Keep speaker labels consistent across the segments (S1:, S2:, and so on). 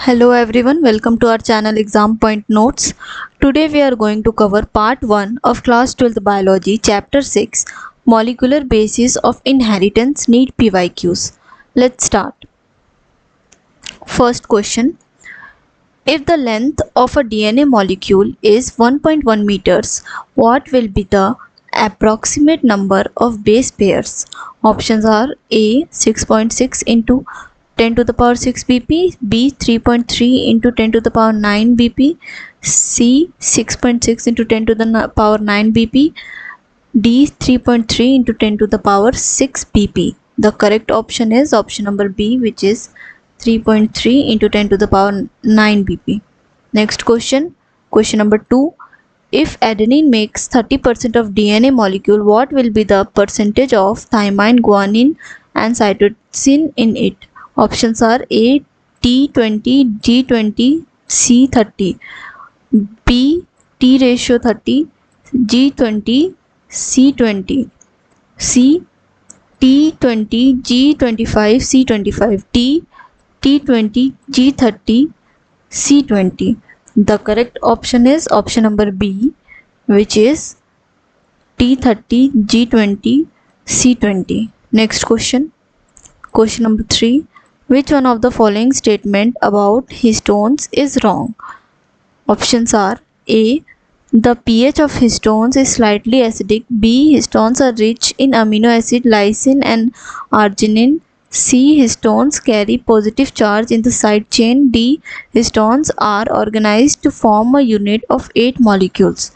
S1: Hello everyone, welcome to our channel Exam Point Notes. Today we are going to cover part 1 of class 12th biology chapter 6 molecular basis of inheritance need PYQs. Let's start. First question. If the length of a DNA molecule is 1.1 meters, what will be the approximate number of base pairs? Options are A 6.6 into 10 to the power 6 bp, B 3.3 into 10 to the power 9 bp, C 6.6 into 10 to the power 9 bp, D 3.3 into 10 to the power 6 bp. The correct option is option number B, which is 3.3 into 10 to the power 9 bp. Next question, question number 2. If adenine makes 30% of DNA molecule, what will be the percentage of thymine, guanine and cytosine in it? Options are A T20, G20, C 30, B T ratio 30, G20, C 20, C T20, G25, C 25, D T20, G30, C 20. The correct option is option number B, which is T30, G20, C20. Next question, question number 3. Which one of the following statement about histones is wrong? Options are A. The pH of histones is slightly acidic. B. Histones are rich in amino acid lysine and arginine. C. Histones carry positive charge in the side chain. D. Histones are organized to form a unit of 8 molecules.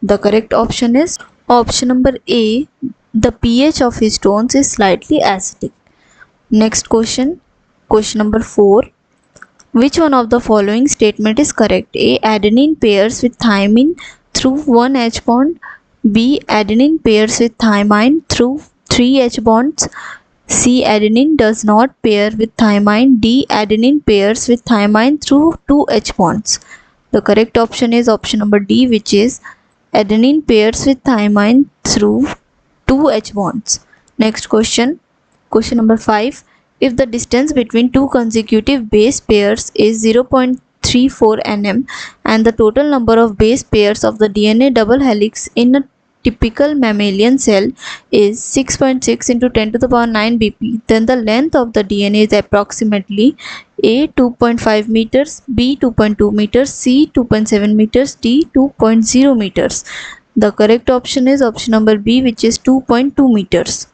S1: The correct option is option number A. The pH of histones is slightly acidic. Next question, question number 4. Which one of the following statement is correct? A. Adenine pairs with thymine through 1 H bond. B. Adenine pairs with thymine through 3 H bonds. C. Adenine does not pair with thymine. D. Adenine pairs with thymine through 2 H bonds. The correct option is option number D, which is adenine pairs with thymine through 2 H bonds. Next question, question number 5. If the distance between two consecutive base pairs is 0.34 nm and the total number of base pairs of the DNA double helix in a typical mammalian cell is 6.6 into 10 to the power 9 bp, then the length of the DNA is approximately A 2.5 meters, B 2.2 meters, C 2.7 meters, D 2.0 meters. The correct option is option number B, which is 2.2 meters.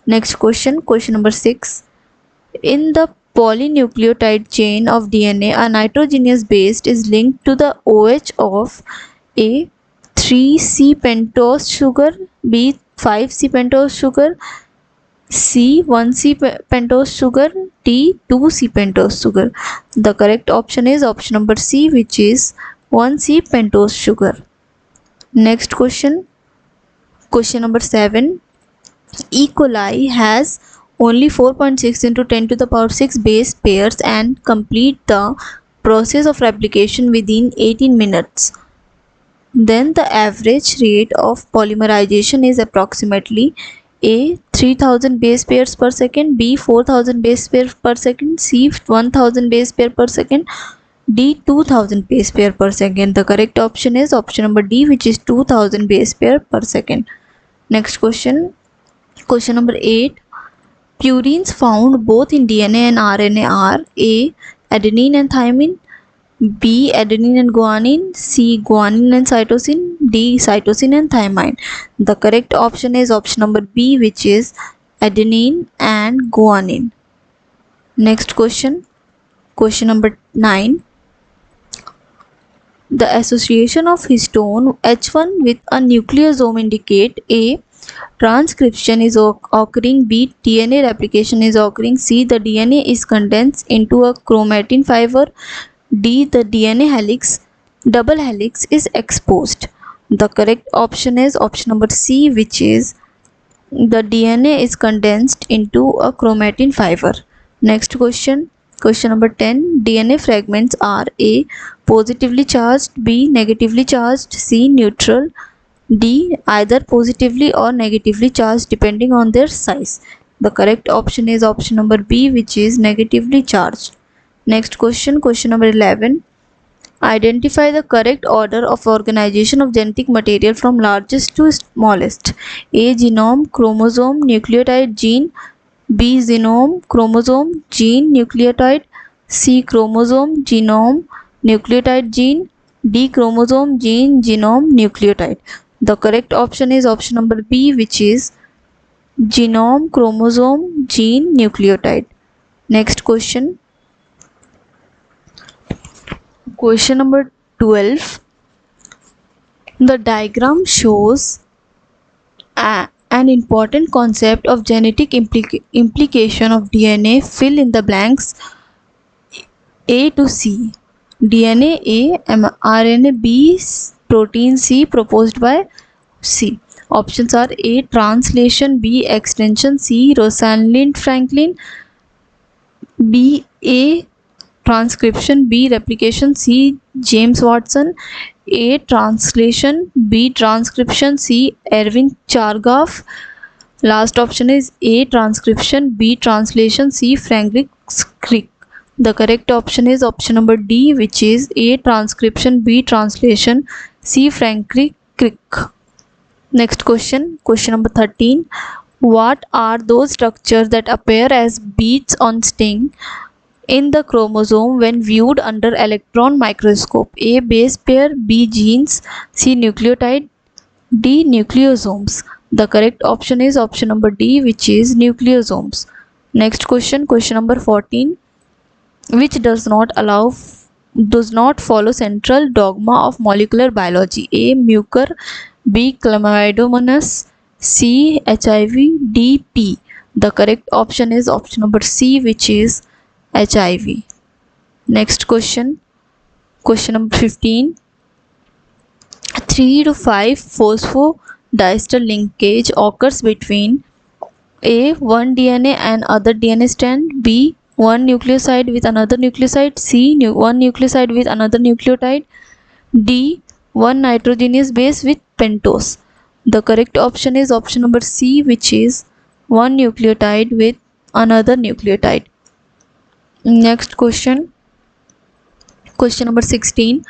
S1: Next question, question number 6. In the polynucleotide chain of DNA, a nitrogenous base is linked to the OH of A 3C pentose sugar, B 5C pentose sugar, C 1C pentose sugar, D 2C pentose sugar. The correct option is option number C, which is 1C pentose sugar. Next question, question number 7. E. coli has only 4.6 into 10 to the power 6 base pairs and complete the process of replication within 18 minutes. Then the average rate of polymerization is approximately A 3000 base pairs per second, B 4000 base pairs per second, C 1000 base pair per second, D 2000 base pair per second. The correct option is option number D, which is 2000 base pair per second. Next question, question number 8. Purines found both in DNA and RNA are A. Adenine and thymine, B. Adenine and guanine, C. Guanine and cytosine, D. Cytosine and thymine. The correct option is option number B, which is adenine and guanine. Next question, question number 9. The association of histone H1 with a nucleosome indicate A. Transcription is occurring, B. DNA replication is occurring, C. The DNA is condensed into a chromatin fiber, D. The DNA helix, double helix is exposed. The correct option is option number C, which is the DNA is condensed into a chromatin fiber. Next question, question number 10. DNA fragments are A. Positively charged, B. Negatively charged, C. Neutral, D. Either positively or negatively charged depending on their size. The correct option is option number B, which is negatively charged. Next question, question number 11. Identify the correct order of organization of genetic material from largest to smallest. A. Genome, chromosome, nucleotide, gene. B. Genome, chromosome, gene, nucleotide. C. Chromosome, genome, nucleotide, gene. D. Chromosome, gene, genome, nucleotide. The correct option is option number B, which is genome, chromosome, gene, nucleotide. Next question. Question number 12. The diagram shows an important concept of genetic implication of DNA. Fill in the blanks A to C. DNA A, RNA B, protein C, proposed by C. Options are A. Translation, B. Extension, C. Rosalind Franklin, B. A. Transcription, B. Replication, C. James Watson. A. Translation, B. Transcription, C. Erwin Chargaff. Last option is A. Transcription, B. Translation, C. Franklin Crick. The correct option is option number D, which is A. Transcription, B. Translation, C. Franklin Crick. Next question, question number 13. What are those structures that appear as beads on string in the chromosome when viewed under electron microscope? A. Base pair, B. Genes, C. Nucleotide, D. Nucleosomes. The correct option is option number D, which is nucleosomes. Next question, question number 14. Which does not follow central dogma of molecular biology? A. Mucor, B. Chlamydomonas, C. HIV, D. P. The correct option is option number C, which is HIV. Next question, question number 15. 3 to 5 phosphodiester linkage occurs between A. One DNA and other DNA strand, B. One nucleoside with another nucleoside, C. One nucleoside with another nucleotide, D. One nitrogenous base with pentose. The correct option is option number C, which is one nucleotide with another nucleotide. Next question, question number 16.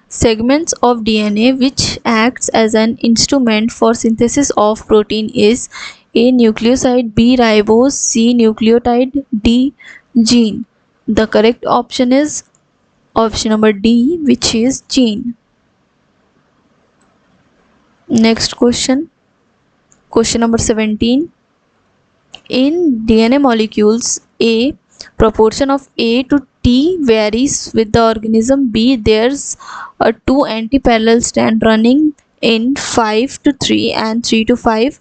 S1: Segments of DNA which acts as an instrument for synthesis of protein is A. Nucleoside, B. Ribose, C. Nucleotide, D. Gene. The correct option is option number D, which is gene. Next question, question number 17. In DNA molecules, A. Proportion of A to T varies with the organism. B. There's a 2 anti-parallel strand running in 5 to 3 and 3 to 5.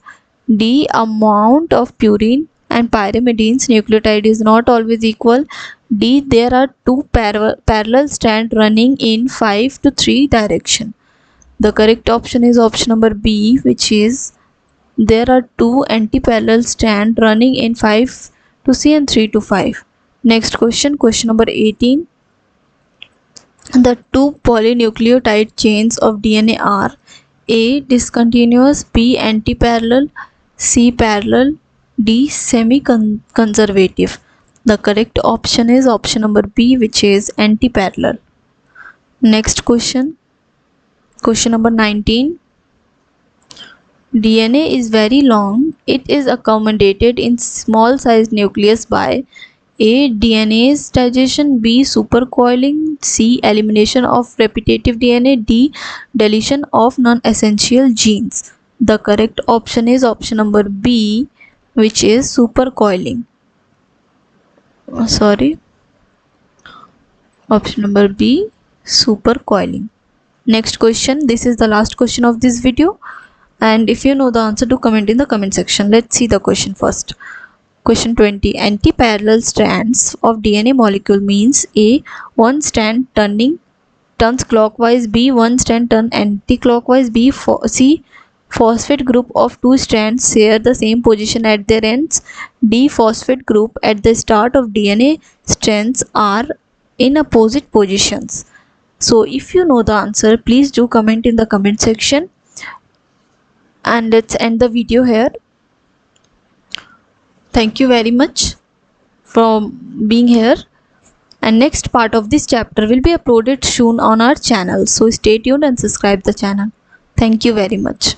S1: D. Amount of purine and pyrimidine's nucleotide is not always equal. D. There are 2 parallel strands running in 5 to 3 direction. The correct option is option number B, which is there are 2 anti-parallel strands running in 5 to C and 3 to 5. Next question, question number 18. The 2 polynucleotide chains of DNA are A. Discontinuous, B. Anti-parallel, C. Parallel, D. Semi-conservative. The correct option is option number B, which is anti-parallel. Next question, question number 19. DNA is very long. It is accommodated in small sized nucleus by A. DNase digestion, B. Supercoiling, C. Elimination of repetitive DNA, D. Deletion of non-essential genes. The correct option is option number B, which is supercoiling. Option number B, supercoiling. Next question, this is the last question of this video, and if you know the answer, do comment in the comment section. Let's see the question first. Question 20. Anti-parallel strands of DNA molecule means A. One strand turns clockwise, B. One strand turns anti-clockwise, C. Phosphate group of 2 strands share the same position at their ends, D. Phosphate group at the start of DNA strands are in opposite positions. So if you know the answer, please do comment in the comment section, and let's end the video here. Thank you very much for being here. and next part of this chapter will be uploaded soon on our channel, so stay tuned and subscribe the channel. Thank you very much.